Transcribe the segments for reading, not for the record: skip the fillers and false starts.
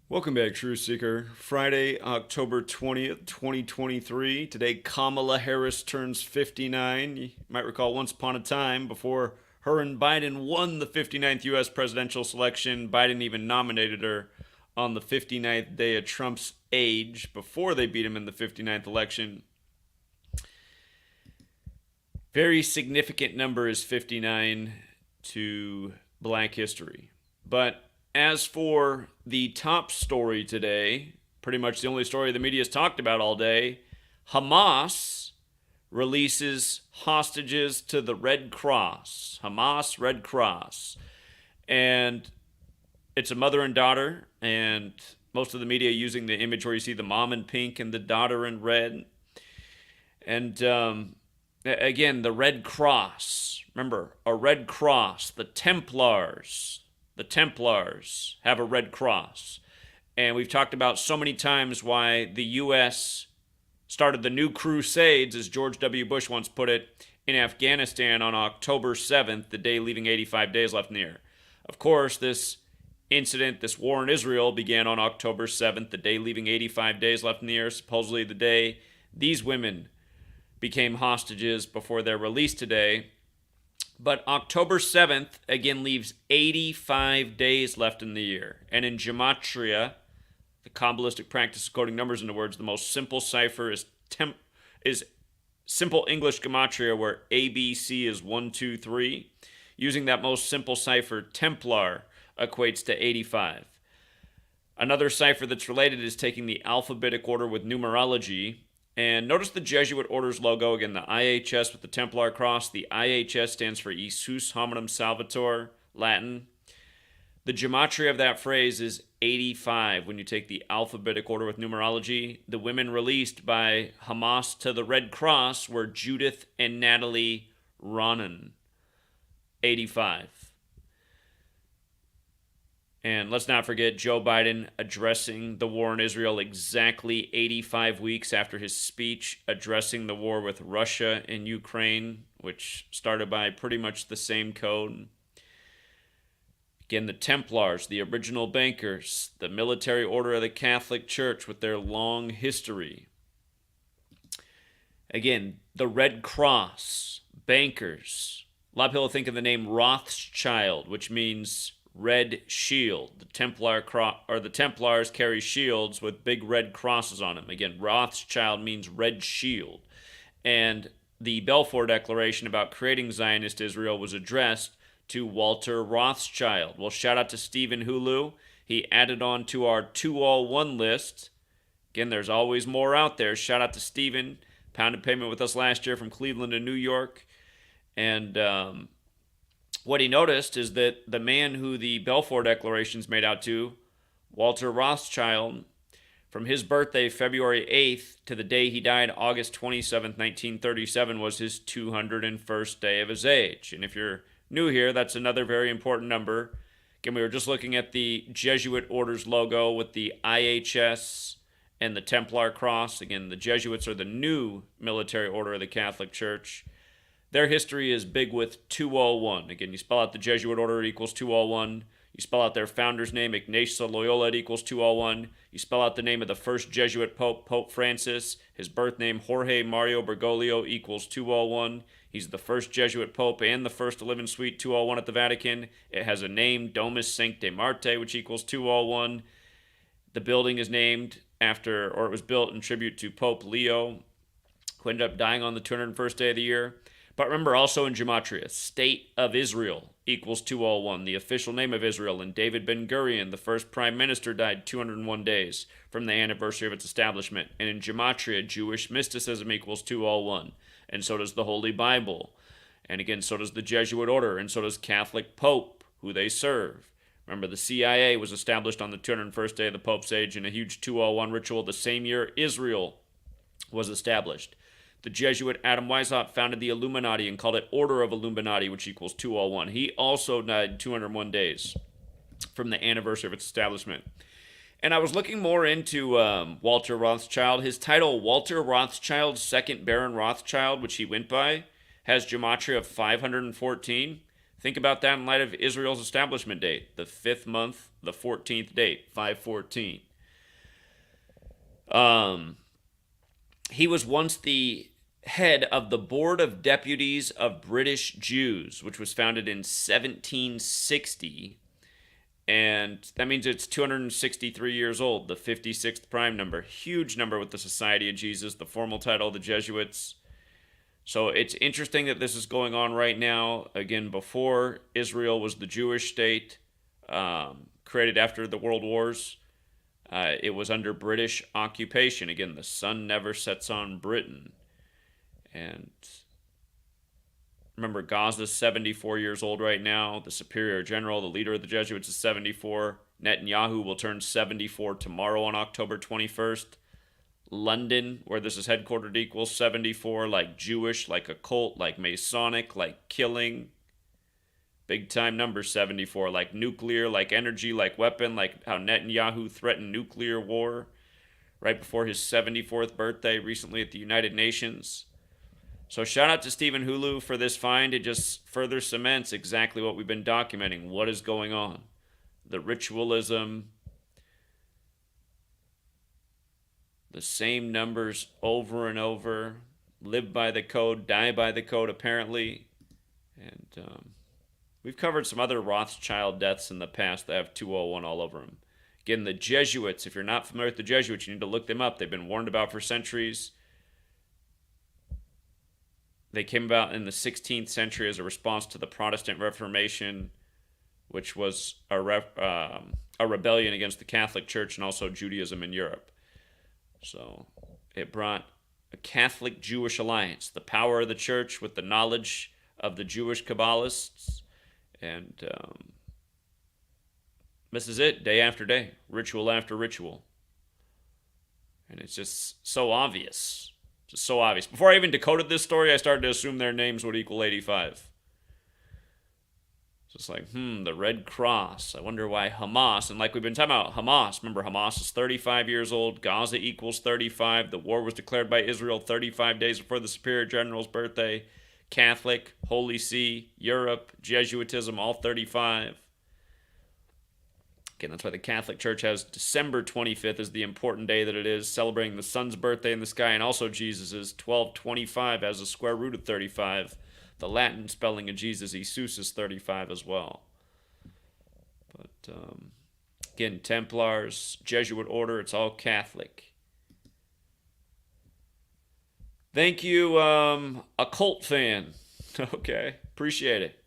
Welcome back, Truth Seeker. Friday, October 20th, 2023. Today, Kamala Harris turns 59. You might recall once upon a time, before her and Biden won the 59th U.S. presidential selection, Biden even nominated her on the 59th day of Trump's age before they beat him in the 59th election. Very significant number is 59 to black history. But as for the top story today, pretty much the only story the media has talked about all day, Hamas releases hostages to the Red Cross. Hamas, Red Cross. And it's a mother and daughter, and most of the media using the image where you see the mom in pink and the daughter in red. And again, the Red Cross. Remember, a Red Cross, the Templars. The Templars have a Red Cross. And we've talked about so many times why the U.S. started the new crusades, as George W. Bush once put it, in Afghanistan on October 7th, the day leaving 85 days left in the year. Of course, this incident, this war in Israel, began on October 7th, the day leaving 85 days left in the year, supposedly the day these women became hostages before their release today. But October 7th, again, leaves 85 days left in the year. And in Gematria, the Kabbalistic practice of coding numbers into words, the most simple cipher is simple English Gematria, where ABC is 1, 2, 3. Using that most simple cipher, Templar equates to 85. Another cipher that's related is taking the alphabetic order with numerology. And notice the Jesuit Order's logo, again, the IHS with the Templar cross. The IHS stands for Isus Hominum Salvator, Latin. The gematria of that phrase is 85 when you take the alphabetic order with numerology. The women released by Hamas to the Red Cross were Judith and Natalie Ranaan, 85. And let's not forget Joe Biden addressing the war in Israel exactly 85 weeks after his speech addressing the war with Russia and Ukraine, which started by pretty much the same code. Again, the Templars, the original bankers, the military order of the Catholic Church with their long history. Again, the Red Cross, bankers. A lot of people think of the name Rothschild, which means red shield. The Templars carry shields with big red crosses on them. Again, Rothschild means red shield. And the Balfour Declaration about creating Zionist Israel was addressed to Walter Rothschild. Well, shout out to Stephen Hulu. He added on to our 201 list. Again, there's always more out there. Shout out to Stephen. Pounded payment with us last year from Cleveland to New York. And what he noticed is that the man who the Balfour Declaration's made out to, Walter Rothschild, from his birthday, February 8th, to the day he died, August 27th, 1937, was his 201st day of his age. And if you're new here, that's another very important number. Again, we were just looking at the Jesuit Order's logo with the IHS and the Templar cross. Again, the Jesuits are the new military order of the Catholic Church. Their history is big with 201. Again, you spell out the Jesuit order, it equals 201. You spell out their founder's name, Ignatius of Loyola, it equals 201. You spell out the name of the first Jesuit pope, Pope Francis. His birth name, Jorge Mario Bergoglio, equals 201. He's the first Jesuit pope and the first to live in Suite 201 at the Vatican. It has a name, Domus Sancte Marte, which equals 201. The building is named after, or it was built in tribute to Pope Leo, who ended up dying on the 201st day of the year. But remember, also in Gematria, State of Israel equals 201, the official name of Israel. And David Ben-Gurion, the first prime minister, died 201 days from the anniversary of its establishment. And in Gematria, Jewish mysticism equals 201. And so does the Holy Bible. And again, so does the Jesuit order. And so does Catholic Pope, who they serve. Remember, the CIA was established on the 201st day of the Pope's age in a huge 201 ritual the same year Israel was established. The Jesuit Adam Weishaupt founded the Illuminati and called it Order of Illuminati, which equals 201. He also died 201 days from the anniversary of its establishment. And I was looking more into Walter Rothschild. His title, Walter Rothschild, 2nd Baron Rothschild, which he went by, has gematria of 514. Think about that in light of Israel's establishment date, the 5th month, the 14th date, 514. He was once the head of the Board of Deputies of British Jews, which was founded in 1760. And that means it's 263 years old, the 56th prime number. Huge number with the Society of Jesus, the formal title of the Jesuits. So it's interesting that this is going on right now. Again, before Israel was the Jewish state, created after the World Wars, it was under British occupation. Again, the sun never sets on Britain. And remember, Gaza's 74 years old right now. The superior general, the leader of the Jesuits, is 74. Netanyahu will turn 74 tomorrow on October 21st. London, where this is headquartered, equals 74, like Jewish, like occult, like Masonic, like killing. Big time number 74, like nuclear, like energy, like weapon, like how Netanyahu threatened nuclear war right before his 74th birthday recently at the United Nations. So shout out to Stephen Hulu for this find. It just further cements exactly what we've been documenting. What is going on? The ritualism, the same numbers over and over, live by the code, die by the code apparently. And we've covered some other Rothschild deaths in the past that have 201 all over them. Again, the Jesuits, if you're not familiar with the Jesuits, you need to look them up. They've been warned about for centuries. They came about in the 16th century as a response to the Protestant Reformation, which was a rebellion against the Catholic Church and also Judaism in Europe. So it brought a Catholic-Jewish alliance, the power of the church with the knowledge of the Jewish Kabbalists. And this is it, day after day, ritual after ritual. And it's just so obvious. Just so obvious. Before I even decoded this story, I started to assume their names would equal 85. Just like, the Red Cross. I wonder why Hamas, and like we've been talking about Hamas, remember Hamas is 35 years old, Gaza equals 35, the war was declared by Israel 35 days before the Superior General's birthday, Catholic, Holy See, Europe, Jesuitism, all 35. Again, that's why the Catholic Church has December 25th as the important day that it is, celebrating the sun's birthday in the sky, and also Jesus's 1225 as the square root of 35. The Latin spelling of Jesus, Jesus, is 35 as well. But, again, Templars, Jesuit order, it's all Catholic. Thank you, occult fan. Okay, appreciate it.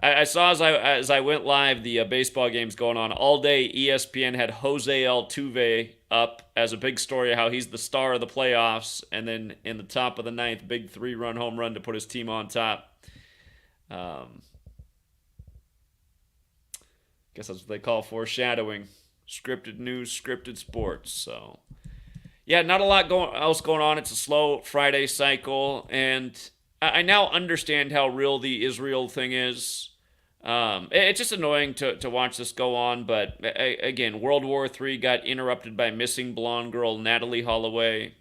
I saw as I went live, the baseball games going on all day. ESPN had Jose Altuve up as a big story of how he's the star of the playoffs, and then in the top of the ninth, big 3-run home run to put his team on top. Guess that's what they call foreshadowing. Scripted news, scripted sports. So, yeah, not a lot else going on. It's a slow Friday cycle, and I now understand how real the Israel thing is. It's just annoying to watch this go on, but again, World War III got interrupted by missing blonde girl Natalie Holloway.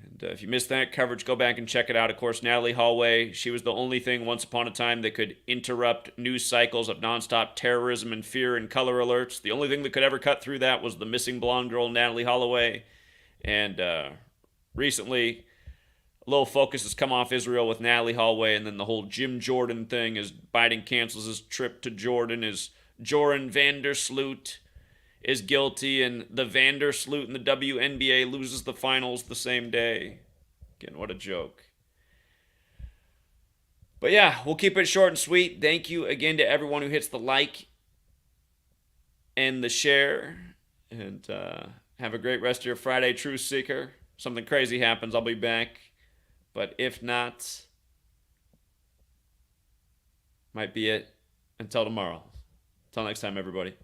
And if you missed that coverage, go back and check it out. Of course, Natalie Holloway, she was the only thing once upon a time that could interrupt news cycles of nonstop terrorism and fear and color alerts. The only thing that could ever cut through that was the missing blonde girl Natalie Holloway. And recently, a little focus has come off Israel with Natalie Holloway, and then the whole Jim Jordan thing as Biden cancels his trip to Jordan, as Joran Vandersloot is guilty, and the Vandersloot in the WNBA loses the finals the same day. Again, what a joke. But yeah, we'll keep it short and sweet. Thank you again to everyone who hits the like and the share. And have a great rest of your Friday, Truth Seeker. Something crazy happens, I'll be back. But if not, might be it. Until tomorrow. Until next time, everybody.